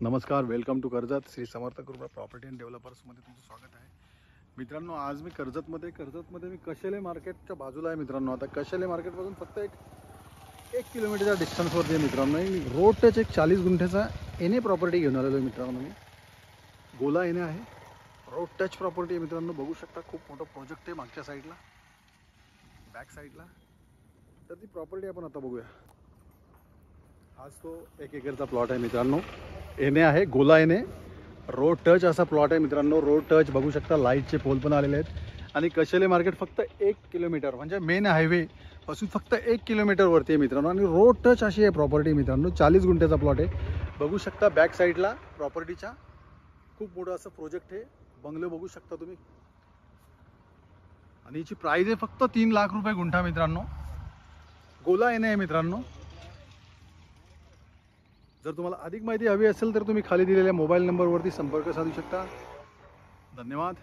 नमस्कार, welcome to Karjat. Shri Samarth कृपा property and डेव्हलपर्समध्ये तुमचं स्वागत आहे. मित्रांनो, आज मी कर्जतमध्ये मी कशेले मार्केटच्या बाजूला आहे. मित्रांनो, आता कशेले मार्केटपासून फक्त एक किलोमीटरच्या डिस्टन्सवरती आहे. मित्रांनो, रोड टच एक 40 गुंठ्याचा एने प्रॉपर्टी घेऊन आलेलो आहे. मित्रांनो, मी गोला एने आहे. रोड टच प्रॉपर्टी आहे. मित्रांनो, बघू शकता खूप मोठं प्रोजेक्ट आहे मागच्या साईडला, बॅक साईडला. तर ती प्रॉपर्टी आपण आता बघूया. आज तो 1 एकरचा प्लॉट आहे. मित्रांनो, एने आहे, गोला एने, रोड टच असा प्लॉट आहे. मित्रांनो, रोड टच बघू शकता, लाईटचे पोल पण आलेले आहेत. आणि कशेले मार्केट फक्त 1 किलोमीटर म्हणजे मेन हायवे पासून फक्त 1 किलोमीटरवरती आहे. मित्रांनो, आणि रोड टच अशी आहे प्रॉपर्टी. मित्रांनो, 40 गुंठ्याचा प्लॉट आहे. बघू शकता बॅक साईडला प्रॉपर्टीच्या खूप मोठं असं प्रोजेक्ट आहे. बंगलो बघू शकता तुम्ही. आणि याची प्राइस आहे फक्त 3 लाख रुपये गुंठा. मित्रांनो, गोला एने आहे. मित्रांनो, जर तुम्हाला अधिक माहिती हवी असेल तर तुम्ही खाली दिलेल्या मोबाईल नंबरवरती संपर्क साधू शकता. धन्यवाद.